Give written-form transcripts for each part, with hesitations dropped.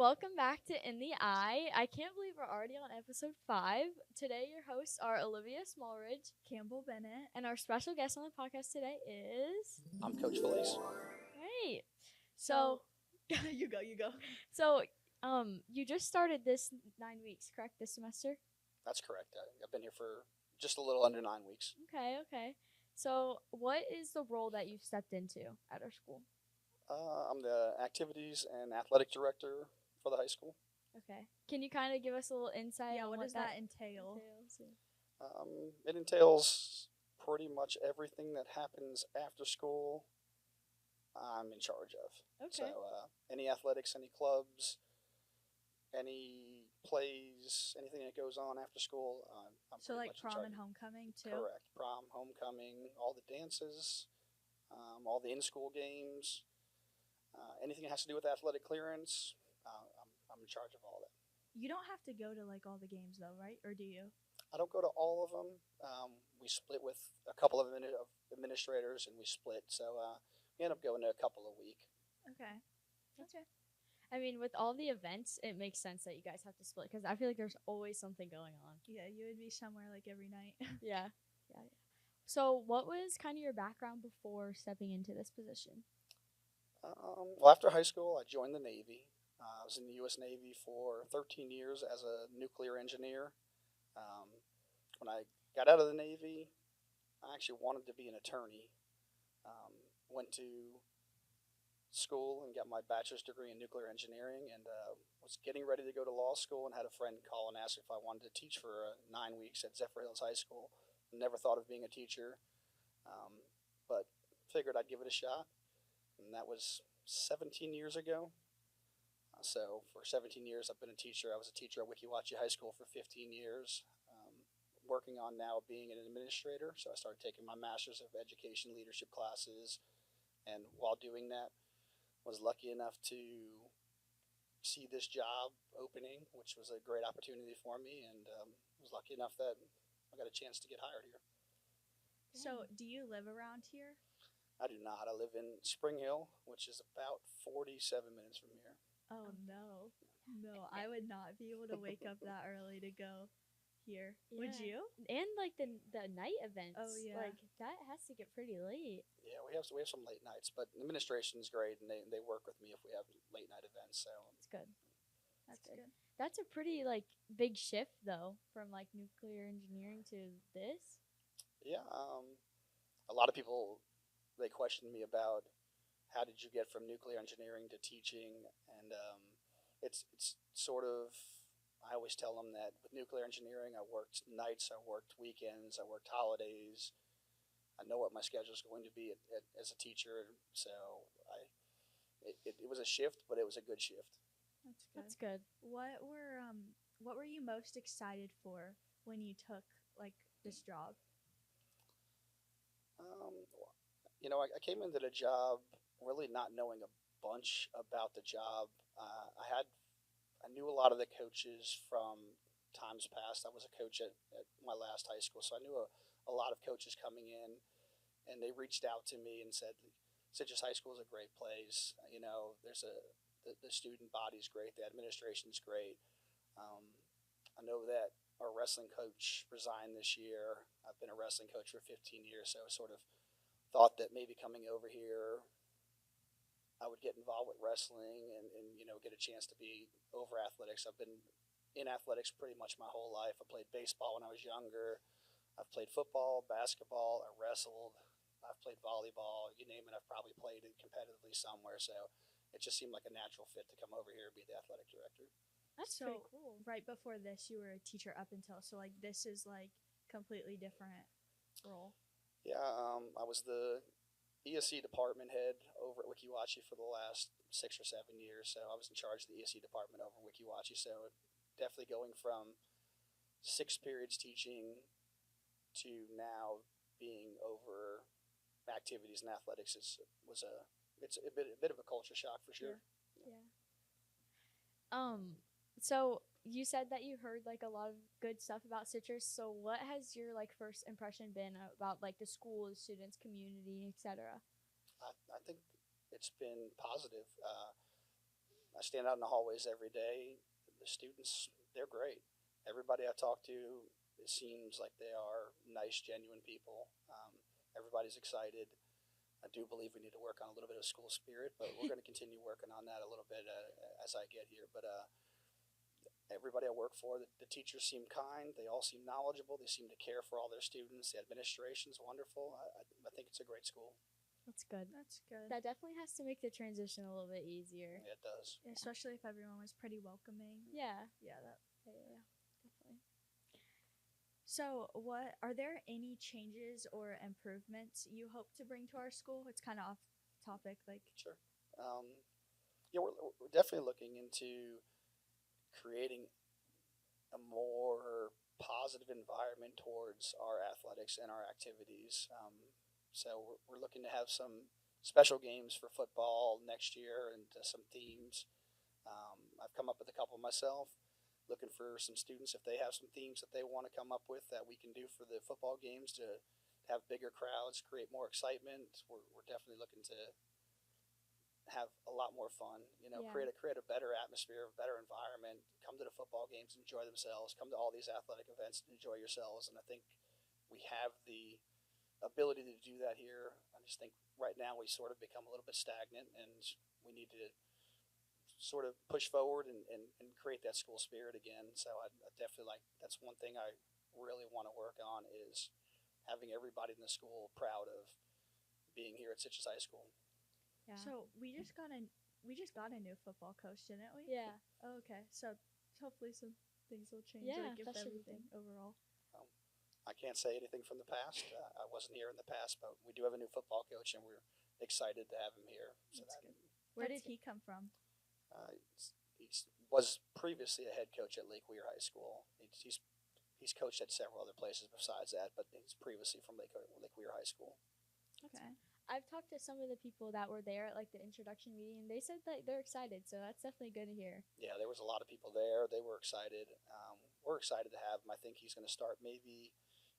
welcome back to In the Eye. I can't believe we're already on episode 5. Today, your hosts are Olivia Smallridge, Campbell Bennett. and our special guest on the podcast today is. I'm Coach Felice. Great. So, you go. so, you just started this 9 weeks, correct? This semester? That's correct. I've been here for just a little under 9 weeks. Okay. So, what is the role that you've stepped into at our school? I'm the activities and athletic director for the high school. Okay. Can you kind of give us a little insight Yeah, on what does that entail? entails? It entails pretty much everything that happens after school. I'm in charge of. Okay. So any athletics, any clubs, any plays, anything that goes on after school, I'm So pretty like much in prom charge and of. homecoming too? Correct. Prom, homecoming, all the dances, all the in-school games, anything that has to do with athletic clearance. I'm in charge of all that. You don't have to go to like all the games though, right? Or do you? I don't go to all of them. We split with a couple of administrators, and we split. So we end up going to a couple a week. Okay. I mean, with all the events, it makes sense that you guys have to split because I feel like there's always something going on. Yeah, you would be somewhere like every night. Yeah. So, what was kind of your background before stepping into this position? Well, after high school, I joined the Navy. I was in the U.S. Navy for 13 years as a nuclear engineer. When I got out of the Navy, I actually wanted to be an attorney. Went to school and got my bachelor's degree in nuclear engineering, and was getting ready to go to law school, and had a friend call and ask if I wanted to teach for 9 weeks at Zephyr Hills High School. Never thought of being a teacher, but figured I'd give it a shot, and that was 17 years ago. So for 17 years, I've been a teacher. I was a teacher at Weeki Wachee High School for 15 years, working on now being an administrator. So I started taking my Master's of Education Leadership classes, and while doing that, was lucky enough to see this job opening, which was a great opportunity for me, and was lucky enough that I got a chance to get hired here. So, do you live around here? I do not. I live in Spring Hill, which is about 47 minutes from here. Oh no. No, I would not be able to wake up that early to go here. Would Yeah. you? And like the night events. Oh, yeah. Like that has to get pretty late. Yeah, we have some late nights, but the administration's great, and they work with me if we have late night events. So It's good. That's good. good. That's a pretty like big shift though from like nuclear engineering to this. yeah, a lot of people, they question me about how did you get from nuclear engineering to teaching, and it's sort of, I always tell them that with nuclear engineering, I worked nights, I worked weekends, I worked holidays. I know what my schedule is going to be as a teacher, so it was a shift, but it was a good shift. That's good. What were you most excited for when you took like this job? I came into the job really not knowing a bunch about the job. I knew a lot of the coaches from times past. I was a coach at my last high school, so I knew a lot of coaches coming in, and they reached out to me and said, Citrus High School is a great place. There's the student body's great, the administration's great. I know that our wrestling coach resigned this year. I've been a wrestling coach for 15 years, so I sort of thought that maybe coming over here, I would get involved with wrestling and get a chance to be over athletics. I've been in athletics pretty much my whole life. I played baseball when I was younger. I've played football, basketball, I wrestled, I've played volleyball, you name it, I've probably played it competitively somewhere. So it just seemed like a natural fit to come over here and be the athletic director. That's So pretty cool. right before this, you were a teacher up until like this is like completely different role. Yeah, I was the ESC department head over at Weeki Wachee for the last 6 or 7 years. So I was in charge of the ESC department over at Weeki Wachee. So definitely going from 6 periods teaching to now being over activities and athletics it's a bit of a culture shock for sure. Yeah. So you said that you heard like a lot of good stuff about Citrus. So what has your like first impression been about like the school, the students, community, etc.? I think it's been positive. I stand out in the hallways every day. The students, they're great. Everybody I talk to, it seems like they are nice, genuine people. Everybody's excited. I do believe we need to work on a little bit of school spirit, but we're going to continue working on that a little bit as I get here. But everybody I work for, the teachers seem kind. They all seem knowledgeable. They seem to care for all their students. The administration's wonderful. I think it's a great school. That's good. That's good. That definitely has to make the transition a little bit easier. Yeah, it does. Especially if everyone was pretty welcoming. Yeah. Yeah, that. Yeah, definitely. So, what are there any changes or improvements you hope to bring to our school? It's kind of off topic, like. Sure. Yeah, we're definitely looking into creating a more positive environment towards our athletics and our activities. So we're looking to have some special games for football next year and some themes. I've come up with a couple myself, looking for some students if they have some themes that they want to come up with that we can do for the football games to have bigger crowds, create more excitement. We're definitely looking to have a lot more fun, Yeah. create a better atmosphere, a better environment, come to the football games, enjoy themselves, come to all these athletic events and enjoy yourselves. And I think we have the ability to do that here. I just think right now we sort of become a little bit stagnant and we need to sort of push forward and create that school spirit again. So I definitely that's one thing I really want to work on is having everybody in the school proud of being here at Citrus High School. Yeah. So we just got a new football coach, didn't we? Yeah. Oh, okay. So hopefully some things will change. Yeah, like if that should be everything overall. I can't say anything from the past. I wasn't here in the past, but we do have a new football coach, and we're excited to have him here. So That's good. Where That's did he come from? He was previously a head coach at Lake Weir High School. He's coached at several other places besides that, but he's previously from Lake Weir High School. Okay. I've talked to some of the people that were there at like the introduction meeting, and they said that they're excited. So that's definitely good to hear. Yeah, there was a lot of people there. They were excited. We're excited to have him. I think he's going to start maybe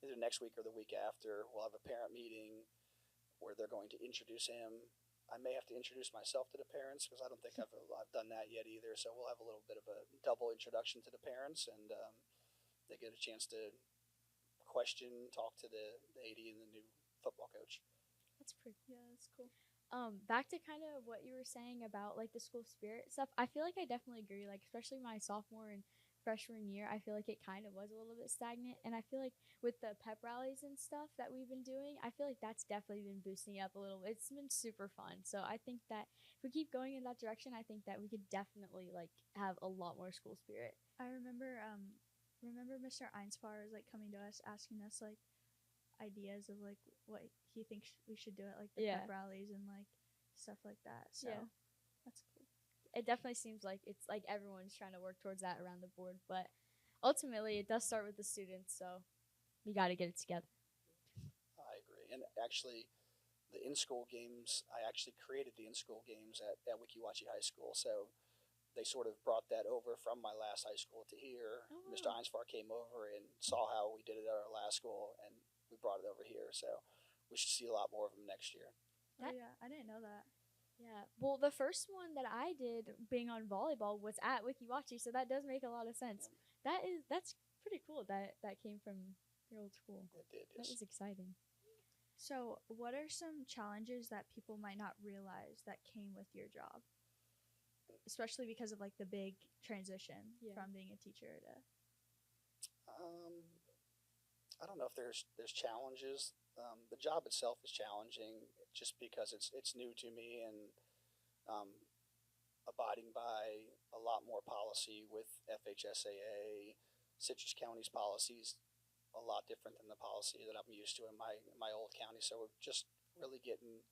either next week or the week after. We'll have a parent meeting where they're going to introduce him. I may have to introduce myself to the parents because I don't think I've done that yet either. So we'll have a little bit of a double introduction to the parents, and they get a chance to question, talk to the AD and the new football coach. That's pretty. Yeah, that's cool. Back to kind of what you were saying about like the school spirit stuff. I feel like I definitely agree. Like especially my sophomore and freshman year, I feel like it kind of was a little bit stagnant. And I feel like with the pep rallies and stuff that we've been doing, I feel like that's definitely been boosting up a little. It's been super fun. So I think that if we keep going in that direction, I think that we could definitely like have a lot more school spirit. I remember Mr. Einspar was like coming to us asking us like ideas of like what he thinks we should do at like the Yeah. pep rallies and like stuff like that. So Yeah. that's cool. It definitely seems like it's like everyone's trying to work towards that around the board, but ultimately it does start with the students, so we got to get it together. I agree. And actually, the in-school games, I actually created the in-school games at Wikiwachi High School. So they sort of brought that over from my last high school to here. Oh, Mr. wow. Einspar came over and saw how we did it at our last school, and we brought it over here. So we should see a lot more of them next year. Oh yeah, I didn't know that. Yeah. Well, the first one that I did being on volleyball was at Wikiwachi, so that does make a lot of sense. That's pretty cool that came from your old school. It did. That Yes. is exciting. So, what are some challenges that people might not realize that came with your job? Especially because of like the big transition Yeah. from being a teacher to I don't know if there's challenges. The job itself is challenging just because it's new to me and abiding by a lot more policy with FHSAA. Citrus County's policies a lot different than the policy that I'm used to in my old county. So we're just really getting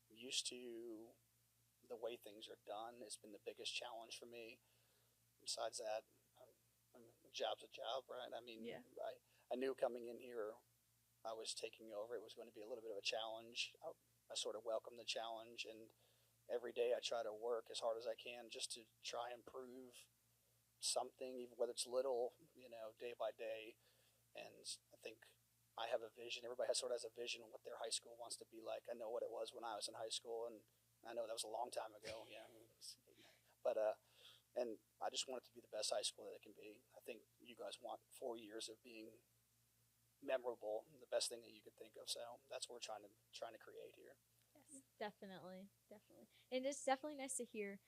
used to the way things are done. It's been the biggest challenge for me. Besides that, a job's a job, right? I mean, Yeah. I knew coming in here, I was taking over. It was going to be a little bit of a challenge. I sort of welcome the challenge, and every day I try to work as hard as I can just to try and prove something, even whether it's little, day by day. And I think I have a vision. Everybody sort of has a vision of what their high school wants to be like. I know what it was when I was in high school, and I know that was a long time ago. Yeah, But and I just want it to be the best high school that it can be. I think you guys want 4 years of being memorable, the best thing that you could think of. So that's what we're trying to create here. Yes, definitely, definitely, and it's definitely nice to hear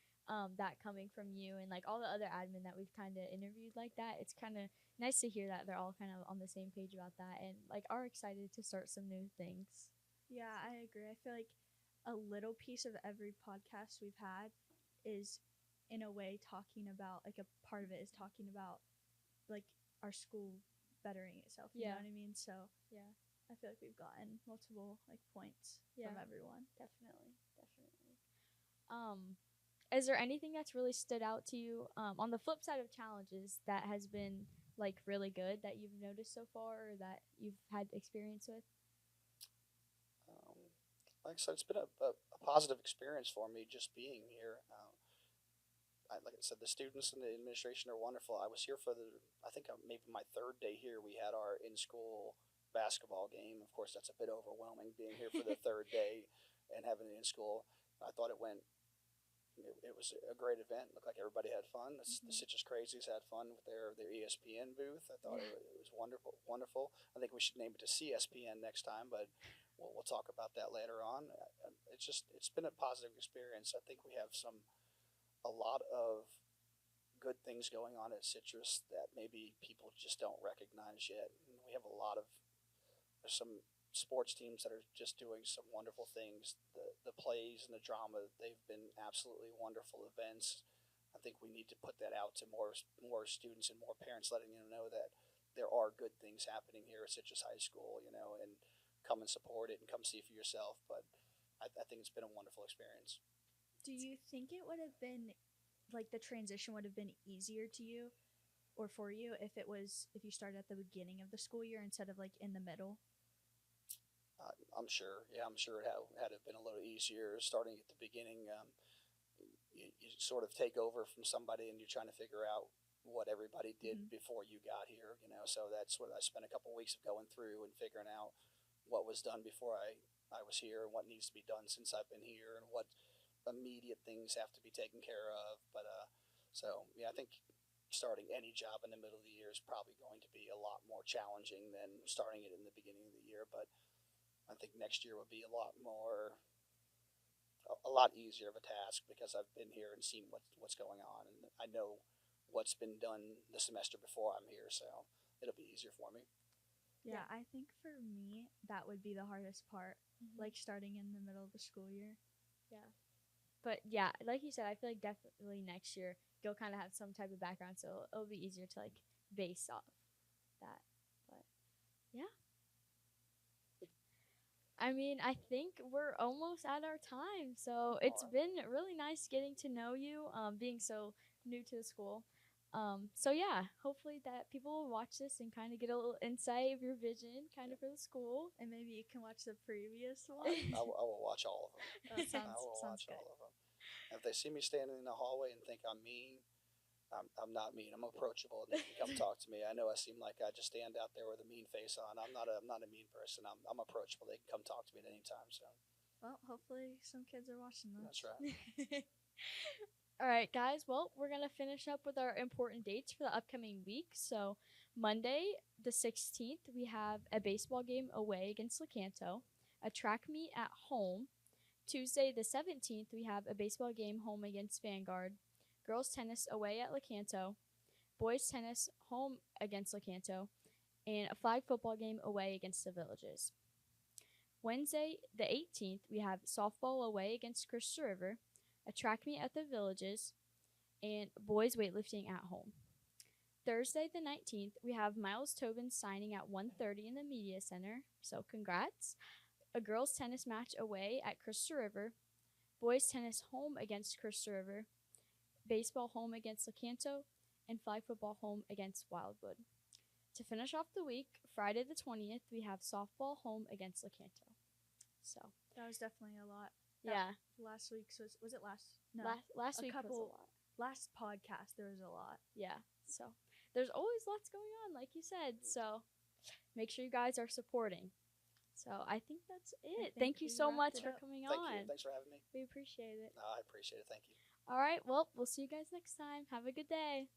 that coming from you and like all the other admin that we've kind of interviewed like that. It's kind of nice to hear that they're all kind of on the same page about that and like are excited to start some new things. Yeah, I agree. I feel like a little piece of every podcast we've had is in a way talking about, like, a part of it is talking about like our school bettering itself. You know Yeah. what I mean? So Yeah. I feel like we've gotten multiple like points Yeah. from everyone. Definitely, definitely. Is there anything that's really stood out to you on the flip side of challenges that has been like really good that you've noticed so far or that you've had experience with? Like I said, it's been a positive experience for me just being here. Like I said, the students and the administration are wonderful. I was here for I think maybe my third day here. We had our in-school basketball game. Of course, that's a bit overwhelming being here for the third day and having it in school. I thought it went. It was a great event. Looked like everybody had fun. The Citrus Crazies had fun with their ESPN booth. I thought it was wonderful. Wonderful. I think we should name it to CSPN next time, but we'll talk about that later on. It's been a positive experience. I think we have a lot of good things going on at Citrus that maybe people just don't recognize yet. And we have there's some sports teams that are just doing some wonderful things. The plays and the drama, they've been absolutely wonderful events. I think we need to put that out to more students and more parents, letting them know that there are good things happening here at Citrus High School, and come and support it and come see for yourself. But I think it's been a wonderful experience. Do you think it would have been like the transition would have been easier to you or for you if you started at the beginning of the school year instead of like in the middle? I'm sure. Yeah, I'm sure it had been a little easier starting at the beginning. You sort of take over from somebody, and you're trying to figure out what everybody did before you got here. So that's what I spent a couple of weeks of going through and figuring out what was done before I was here and what needs to be done since I've been here and what immediate things have to be taken care of. But so yeah, I think starting any job in the middle of the year is probably going to be a lot more challenging than starting it in the beginning of the year. But I think next year will be a lot easier of a task because I've been here and seen what's going on, and I know what's been done the semester before I'm here, so it'll be easier for me. Yeah, I think for me that would be the hardest part, like starting in the middle of the school year. Yeah. But yeah, like you said, I feel like definitely next year you'll kind of have some type of background, so it'll be easier to like base off that. But yeah. I mean, I think we're almost at our time. So it's been really nice getting to know you, being so new to the school. So yeah, hopefully that people will watch this and kind of get a little insight of your vision kind of for the school. And maybe you can watch the previous one. I will watch all of them. That sounds, I will sounds watch good. all of them. And if they see me standing in the hallway and think I'm mean, I'm not mean. I'm approachable, and they can come talk to me. I know I seem like I just stand out there with a mean face on. I'm not a mean person. I'm approachable. They can come talk to me at any time. So, well, hopefully some kids are watching this. That's right. All right, guys. Well, we're gonna finish up with our important dates for the upcoming week. So, Monday, the 16th, we have a baseball game away against Lecanto, a track meet at home. Tuesday, the 17th, we have a baseball game home against Vanguard. Girls tennis away at Lecanto, boys tennis home against Lecanto, and a flag football game away against the Villages. Wednesday, the 18th, we have softball away against Crystal River, a track meet at the Villages, and boys weightlifting at home. Thursday, the 19th, we have Miles Tobin signing at 1:30 in the Media Center, so congrats. A girls tennis match away at Crystal River, boys tennis home against Crystal River, baseball home against Lecanto, and flag football home against Wildwood. To finish off the week, Friday the 20th, we have softball home against Lecanto. So that was definitely a lot. Yeah. Last week's was it last? No. Last week was a lot. Last podcast there was a lot. Yeah. So there's always lots going on, like you said. So make sure you guys are supporting. So I think that's it. Thank you so much for coming on. Thank you. Thanks for having me. We appreciate it. I appreciate it. Thank you. All right, well, we'll see you guys next time. Have a good day.